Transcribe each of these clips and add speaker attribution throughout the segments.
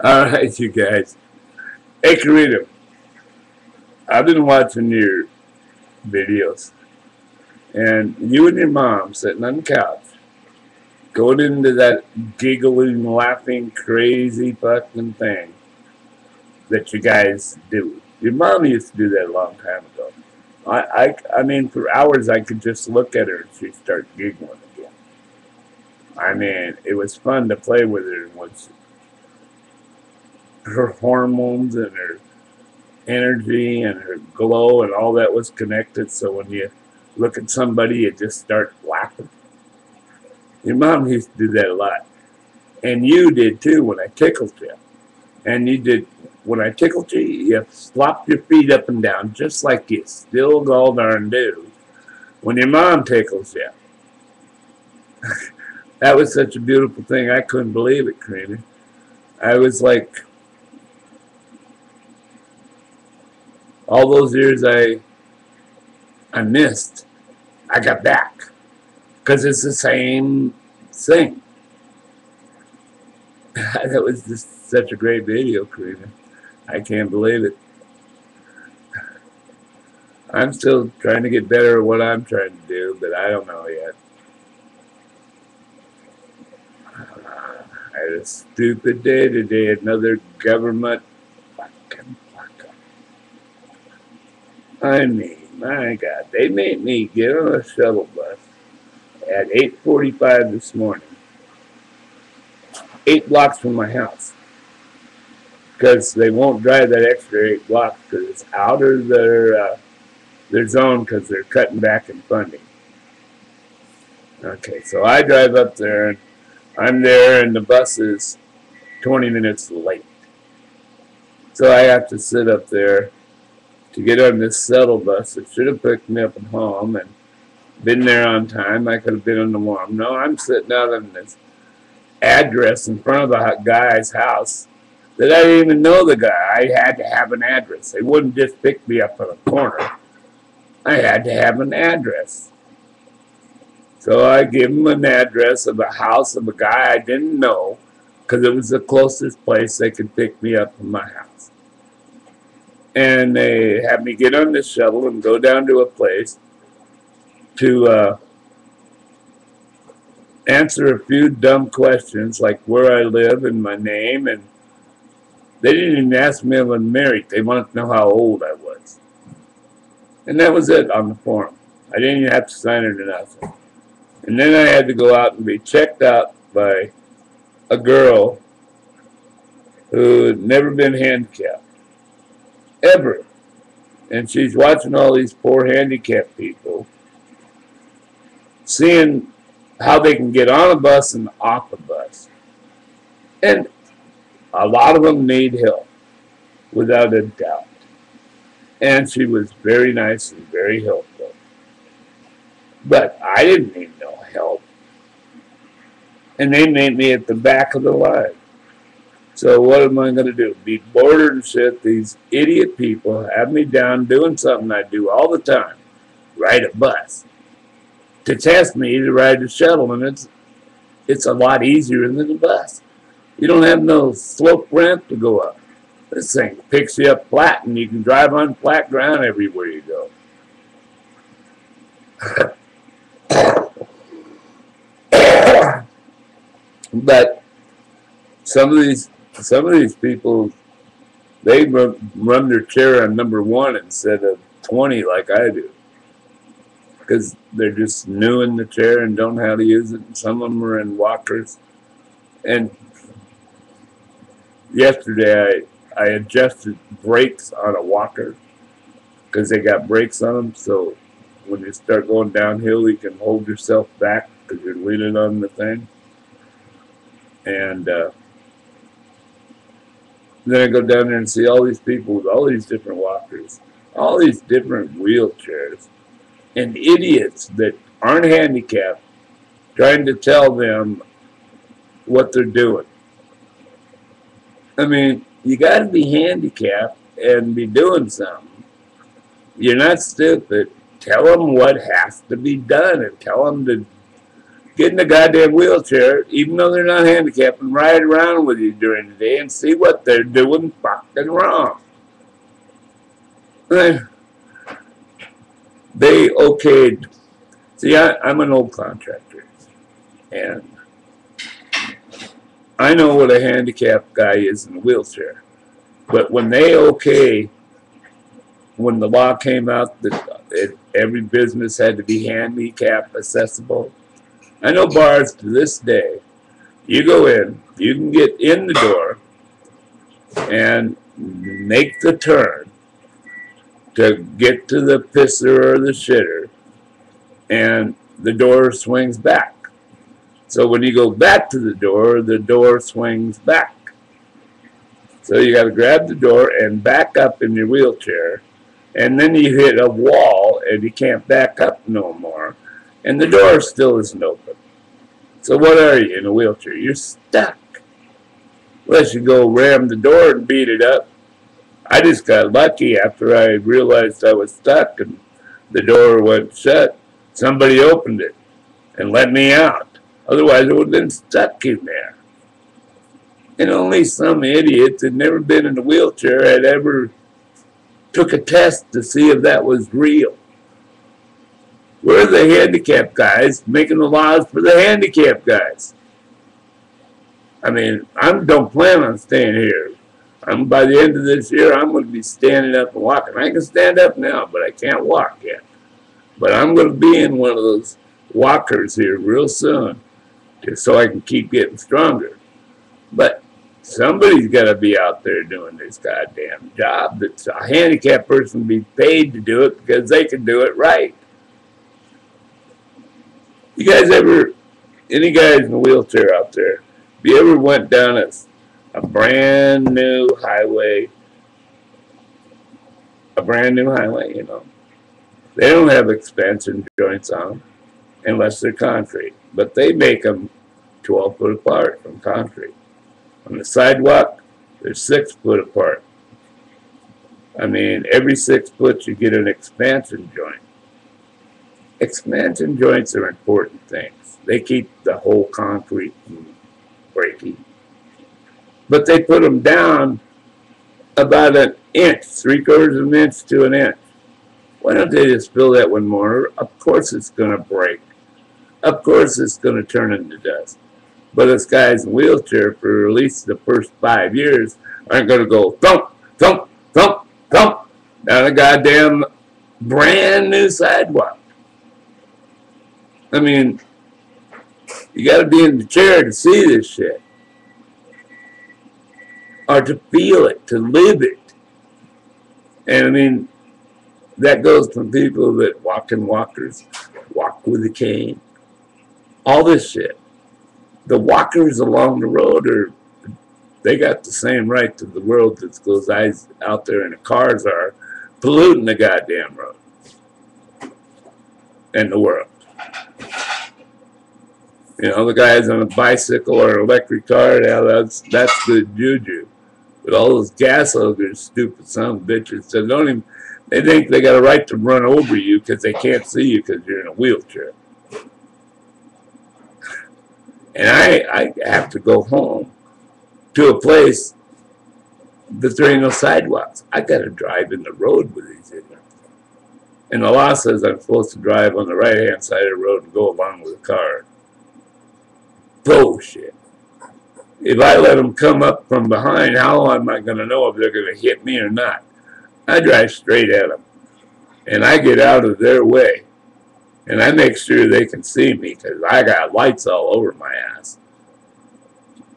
Speaker 1: Alright, you guys. Hey, Karina, I've been watching your videos, and you and your mom sitting on the couch, going into that giggling, laughing, crazy fucking thing that you guys do. Your mom used to do that a long time ago. I mean, for hours I could just look at her and she'd start giggling again. I mean, it was fun to play with her once her hormones and her energy and her glow and all that was connected. So when you look at somebody, you just start laughing. Your mom used to do that a lot. And you did too when I tickled you. And you did, when I tickled you, you flopped your feet up and down just like you still gall darn do when your mom tickles you. That was such a beautiful thing. I couldn't believe it, Karina. I was like, all those years I missed, I got back. Because it's the same thing. That was just such a great video, Karina. I can't believe it. I'm still trying to get better at what I'm trying to do, but I don't know yet. I had a stupid day today. Another government fucking fuck up. I mean, my God, they made me get on a shuttle bus at 8:45 this morning, 8 blocks from my house, because they won't drive that extra 8 blocks because it's out of their zone because they're cutting back in funding. Okay, so I drive up there and I'm there and the bus is 20 minutes late. So I have to sit up there to get on this shuttle bus that should have picked me up at home and been there on time. I could have been on the warm. No, I'm sitting out on this address in front of a guy's house that I didn't even know the guy. I had to have an address. They wouldn't just pick me up on a corner. I had to have an address. So I gave him an address of a house of a guy I didn't know because it was the closest place they could pick me up from my house. And they had me get on this shuttle and go down to a place to answer a few dumb questions like where I live and my name, and they didn't even ask me if I'm married. They wanted to know how old I was. And that was it on the form. I didn't even have to sign it or nothing. And then I had to go out and be checked out by a girl who had never been handicapped, ever. And she's watching all these poor handicapped people, seeing how they can get on a bus and off a bus. And a lot of them need help, without a doubt. And she was very nice and very helpful. But I didn't need no help. And they made me at the back of the line. So what am I going to do? Be bored and shit. These idiot people have me down doing something I do all the time. Ride a bus. To test me to ride the shuttle, and it's a lot easier than a bus. You don't have no slope ramp to go up. This thing picks you up flat, and you can drive on flat ground everywhere you go. But some of these people, they run their chair on number 1 instead of 20 like I do, because they're just new in the chair and don't know how to use it. And some of them are in walkers. And yesterday I adjusted brakes on a walker because they got brakes on them, so when you start going downhill you can hold yourself back because you're leaning on the thing. And then I go down there and see all these people with all these different walkers, all these different wheelchairs, and idiots that aren't handicapped trying to tell them what they're doing. I mean, you got to be handicapped and be doing something. You're not stupid. Tell them what has to be done and tell them to get in the goddamn wheelchair, even though they're not handicapped, and ride around with you during the day and see what they're doing fucking wrong. They okayed. See, I'm an old contractor, and I know what a handicapped guy is in a wheelchair. But when they when the law came out that every business had to be handicap accessible, I know bars to this day, you go in, you can get in the door and make the turn to get to the pisser or the shitter, and the door swings back. So when you go back to the door swings back. So you got to grab the door and back up in your wheelchair, and then you hit a wall and you can't back up no more, and the door still isn't open. So what are you in a wheelchair? You're stuck. Unless you go ram the door and beat it up. I just got lucky after I realized I was stuck and the door went shut. Somebody opened it and let me out. Otherwise, I would have been stuck in there. And only some idiot that never been in a wheelchair had ever took a test to see if that was real. We're the handicapped guys making the laws for the handicapped guys. I mean, I don't plan on staying here. By the end of this year, I'm going to be standing up and walking. I can stand up now, but I can't walk yet. But I'm going to be in one of those walkers here real soon, just so I can keep getting stronger. But somebody's got to be out there doing this goddamn job. That's a handicapped person be paid to do it because they can do it right. You guys ever, any guys in a wheelchair out there, if you ever went down a brand new highway, you know, they don't have expansion joints on them unless they're concrete, but they make them 12 foot apart from concrete. On the sidewalk, they're 6 foot apart. I mean, every 6 foot you get an expansion joint. Expansion joints are important things. They keep the whole concrete from breaking. But they put them down about an inch, 3/4 of an inch to an inch. Why don't they just fill that with mortar? Of course it's going to break. Of course it's going to turn into dust. But us guys in wheelchair for at least the first 5 years aren't going to go thump, thump, thump, thump down a goddamn brand new sidewalk. I mean, you got to be in the chair to see this shit. Or to feel it, to live it. And I mean, that goes from people that walk in walkers, walk with a cane, all this shit. The walkers along the road they got the same right to the world that those guys out there in the cars are polluting the goddamn road and the world. You know, the guys on a bicycle or an electric car, yeah, that's good juju. But all those gas hoggers, stupid son of bitches, so they think they got a right to run over you because they can't see you because you're in a wheelchair. And I have to go home to a place that there ain't no sidewalks. I got to drive in the road with these idiots. And the law says I'm supposed to drive on the right-hand side of the road and go along with the car. Bullshit. If I let them come up from behind, how am I going to know if they're going to hit me or not? I drive straight at them. And I get out of their way. And I make sure they can see me because I got lights all over my ass.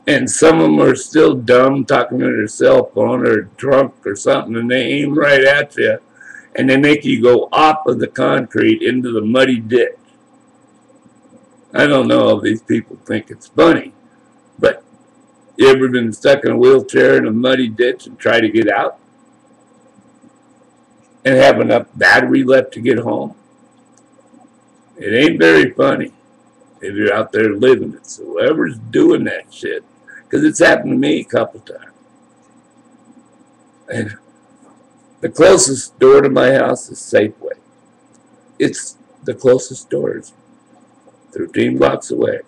Speaker 1: And some of them are still dumb, talking to their cell phone or drunk or something, and they aim right at you. And they make you go off of the concrete into the muddy ditch. I don't know if these people think it's funny, but you ever been stuck in a wheelchair in a muddy ditch and try to get out? And have enough battery left to get home? It ain't very funny if you're out there living it. So whoever's doing that shit, because it's happened to me a couple times. And the closest door to my house is Safeway. It's the closest doors. 13 blocks away.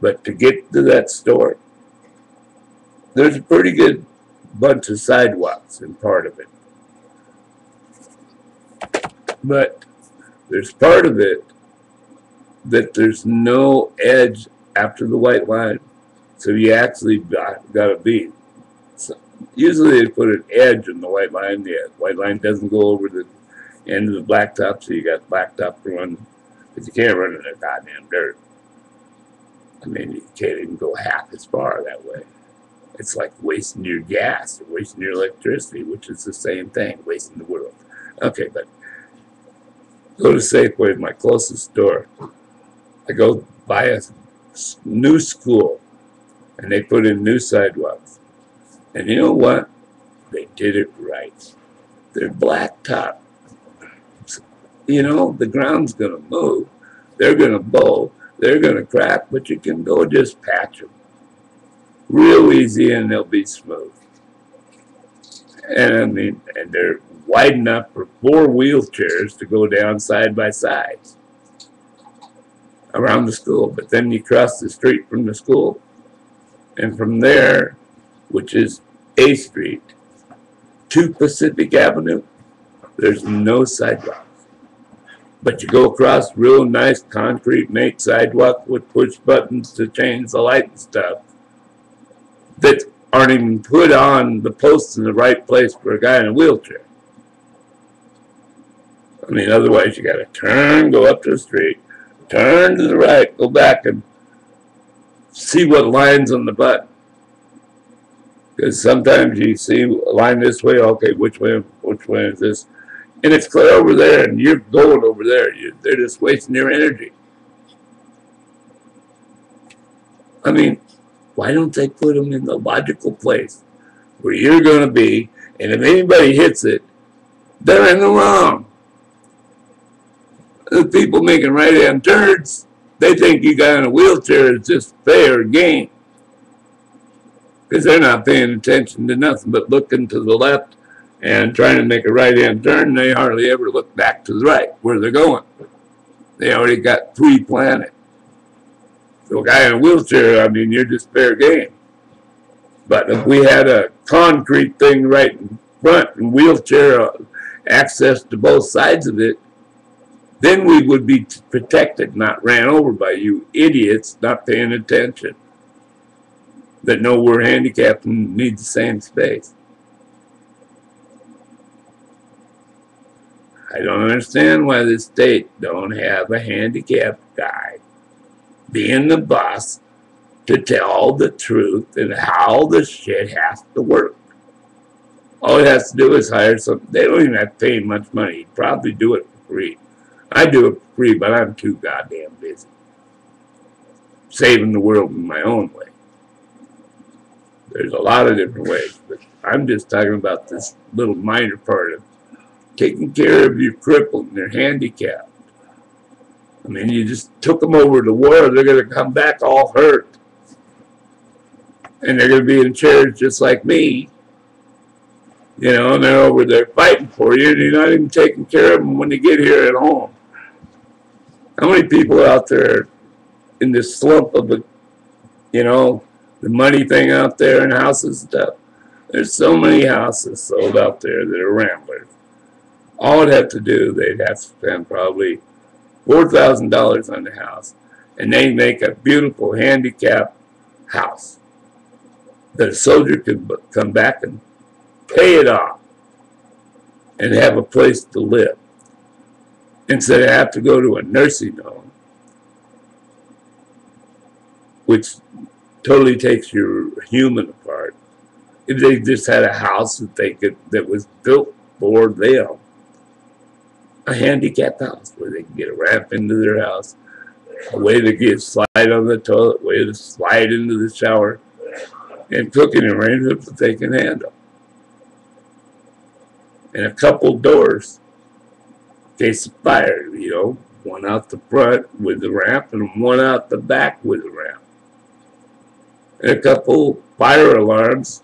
Speaker 1: But to get to that store, there's a pretty good bunch of sidewalks in part of it. But there's part of it that there's no edge after the white line. So you actually got to be. So usually they put an edge in the white line. The white line doesn't go over the end of the blacktop, so you got blacktop to run, because you can't run in the goddamn dirt. I mean, you can't even go half as far that way. It's like wasting your gas or wasting your electricity, which is the same thing, wasting the world. Okay, but go to Safeway, my closest store. I go buy a new school, and they put in new sidewalks. And you know what? They did it right. They're blacktop. You know, the ground's going to move. They're going to bow. They're going to crack, but you can go just patch them. Real easy, and they'll be smooth. And I mean, and they're wide enough for 4 wheelchairs to go down side by side around the school. But then you cross the street from the school, and from there, which is A Street, to Pacific Avenue, there's no sidewalks. But you go across real nice concrete make sidewalk with push buttons to change the light and stuff that aren't even put on the posts in the right place for a guy in a wheelchair. I mean, otherwise you got to turn, go up to the street, turn to the right, go back and see what line's on the button. Because sometimes you see a line this way, okay, which way is this? And it's clear over there, and you're going over there. They're just wasting your energy. I mean, why don't they put them in the logical place where you're going to be, and if anybody hits it, they're in the wrong. The people making right-hand turns, they think you got in a wheelchair is just fair game. Because they're not paying attention to nothing but looking to the left and trying to make a right-hand turn. They hardly ever look back to the right where they're going. They already got pre-planned. So a guy in a wheelchair, I mean, you're just fair game. But if we had a concrete thing right in front and wheelchair access to both sides of it, then we would be protected, not ran over by you idiots not paying attention that know we're handicapped and need the same space. I don't understand why the state don't have a handicapped guy being the boss to tell the truth and how the shit has to work. All he has to do is hire some. They don't even have to pay much money. He'd probably do it for free. I do it for free, but I'm too goddamn busy saving the world in my own way. There's a lot of different ways, but I'm just talking about this little minor part of taking care of your crippled and your handicapped. I mean, you just took them over to war, they're going to come back all hurt. And they're going to be in chairs just like me. You know, and they're over there fighting for you, and you're not even taking care of them when they get here at home. How many people out there in this slump of the, you know, the money thing out there and houses and stuff? There's so many houses sold out there that are ramblers. All it'd have to do, they'd have to spend probably $4,000 on the house, and they make a beautiful handicapped house that a soldier could come back and pay it off and have a place to live instead of have to go to a nursing home, which totally takes your human apart. If they just had a house that was built for them, a handicapped house where they can get a ramp into their house, a way to slide on the toilet, a way to slide into the shower, and cooking arrangements that they can handle. And a couple doors in case of fire, you know, one out the front with the ramp and one out the back with the ramp. And a couple fire alarms,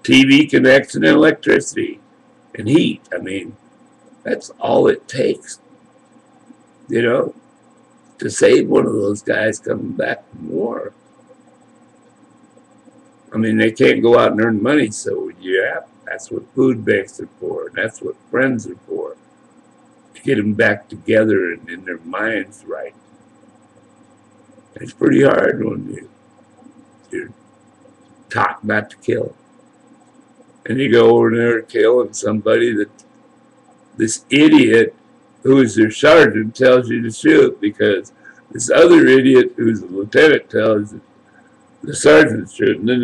Speaker 1: TV connection, and electricity, and heat. I mean, that's all it takes, you know. to save one of those guys coming back from war. I mean, they can't go out and earn money, so yeah, that's what food banks are for, and that's what friends are for, to get them back together and in their minds right. It's pretty hard when you're taught not to kill. And you go over there killing somebody that this idiot who is their sergeant tells you to shoot, because this other idiot who's a lieutenant tells the sergeant to shoot. And then